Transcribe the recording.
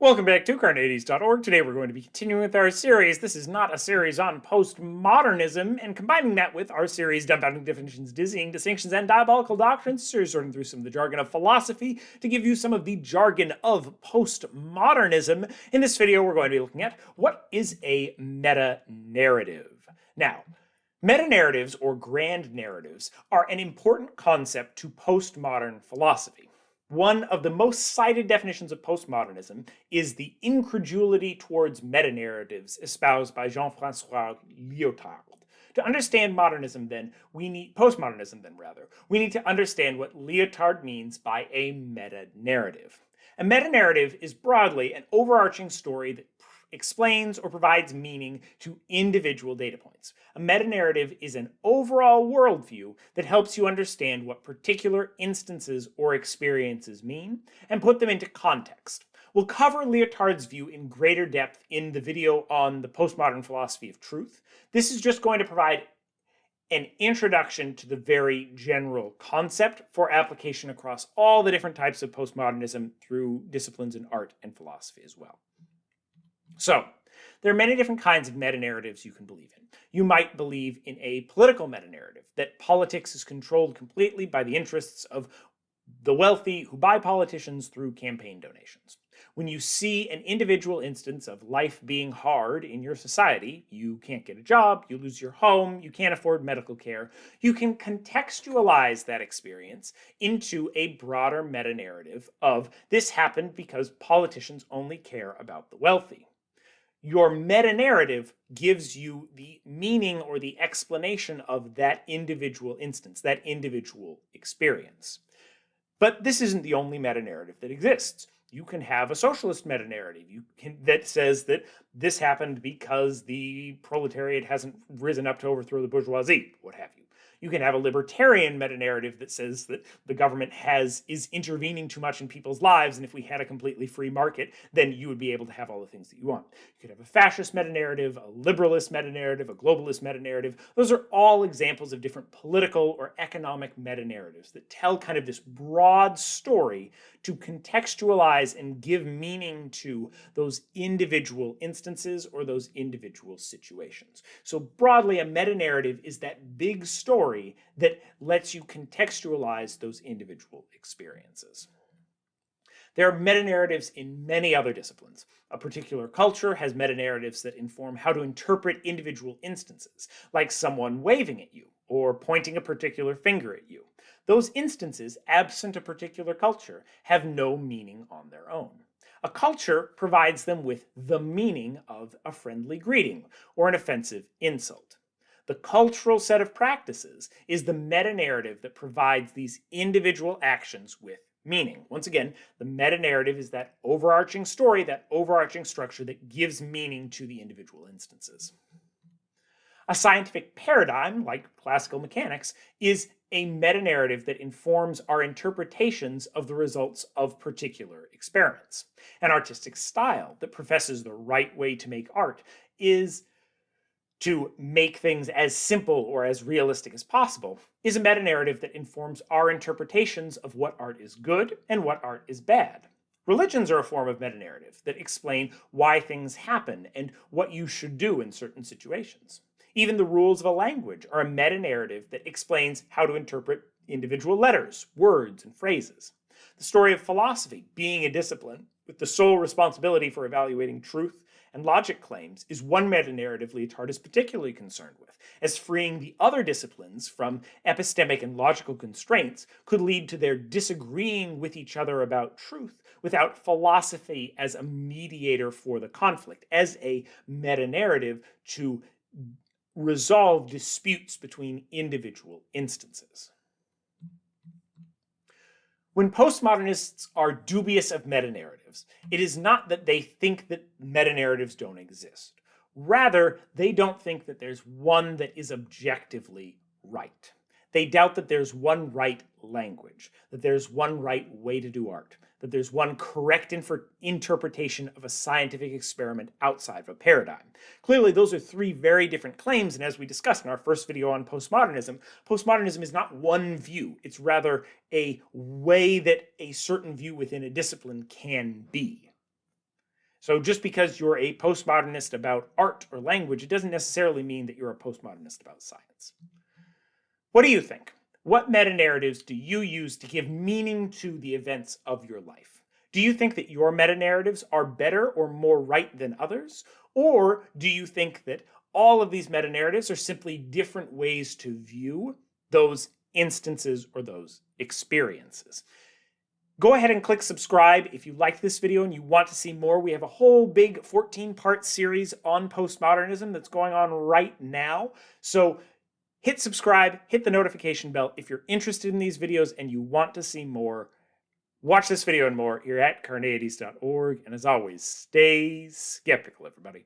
Welcome back to Carneades.org. Today we're going to be continuing with our series. This is not a series on postmodernism, and combining that with our series, Dumbfounding Definitions, Dizzying Distinctions, and Diabolical Doctrines, series sorting through some of the jargon of philosophy to give you some of the jargon of postmodernism. In this video, we're going to be looking at what is a meta-narrative. Now, meta-narratives or grand narratives are an important concept to postmodern philosophy. One of the most cited definitions of postmodernism is the incredulity towards meta-narratives espoused by Jean-Francois Lyotard. To understand postmodernism, we need to understand what Lyotard means by a meta-narrative. A meta-narrative is broadly an overarching story that explains or provides meaning to individual data points. A meta-narrative is an overall worldview that helps you understand what particular instances or experiences mean and put them into context. We'll cover Lyotard's view in greater depth in the video on the postmodern philosophy of truth. This is just going to provide an introduction to the very general concept for application across all the different types of postmodernism through disciplines in art and philosophy as well. So, there are many different kinds of meta-narratives you can believe in. You might believe in a political meta-narrative, that politics is controlled completely by the interests of the wealthy who buy politicians through campaign donations. When you see an individual instance of life being hard in your society, you can't get a job, you lose your home, you can't afford medical care, you can contextualize that experience into a broader meta-narrative of this happened because politicians only care about the wealthy. Your meta-narrative gives you the meaning or the explanation of that individual instance, that individual experience. But this isn't the only meta-narrative that exists. You can have a socialist meta-narrative that says that this happened because the proletariat hasn't risen up to overthrow the bourgeoisie, what have you. You can have a libertarian meta-narrative that says that the government is intervening too much in people's lives, and if we had a completely free market, then you would be able to have all the things that you want. You could have a fascist meta-narrative, a liberalist meta-narrative, a globalist meta-narrative. Those are all examples of different political or economic meta-narratives that tell kind of this broad story to contextualize and give meaning to those individual instances or those individual situations. So broadly, a meta-narrative is that big story that lets you contextualize those individual experiences. There are meta-narratives in many other disciplines. A particular culture has meta-narratives that inform how to interpret individual instances, like someone waving at you or pointing a particular finger at you. Those instances, absent a particular culture, have no meaning on their own. A culture provides them with the meaning of a friendly greeting or an offensive insult. The cultural set of practices is the meta-narrative that provides these individual actions with meaning. Once again, the meta-narrative is that overarching story, that overarching structure that gives meaning to the individual instances. A scientific paradigm, like classical mechanics, is a meta-narrative that informs our interpretations of the results of particular experiments. An artistic style that professes the right way to make art is to make things as simple or as realistic as possible, is a meta-narrative that informs our interpretations of what art is good and what art is bad. Religions are a form of meta-narrative that explain why things happen and what you should do in certain situations. Even the rules of a language are a meta-narrative that explains how to interpret individual letters, words, and phrases. The story of philosophy, being a discipline with the sole responsibility for evaluating truth and logic claims, is one meta-narrative Lyotard is particularly concerned with, as freeing the other disciplines from epistemic and logical constraints could lead to their disagreeing with each other about truth without philosophy as a mediator for the conflict, as a meta-narrative to resolve disputes between individual instances. When postmodernists are dubious of meta-narratives, it is not that they think that meta-narratives don't exist. Rather, they don't think that there's one that is objectively right. They doubt that there's one right language, that there's one right way to do art, that there's one correct interpretation of a scientific experiment outside of a paradigm. Clearly, those are three very different claims, and as we discussed in our first video on postmodernism, postmodernism is not one view. It's rather a way that a certain view within a discipline can be. So just because you're a postmodernist about art or language, it doesn't necessarily mean that you're a postmodernist about science. What do you think? What meta-narratives do you use to give meaning to the events of your life? Do you think that your meta-narratives are better or more right than others? Or do you think that all of these meta-narratives are simply different ways to view those instances or those experiences? Go ahead and click subscribe if you liked this video and you want to see more. We have a whole big 14-part series on postmodernism that's going on right now. So hit subscribe, hit the notification bell if you're interested in these videos and you want to see more. Watch this video and more here at Carneades.org. And as always, stay skeptical, everybody.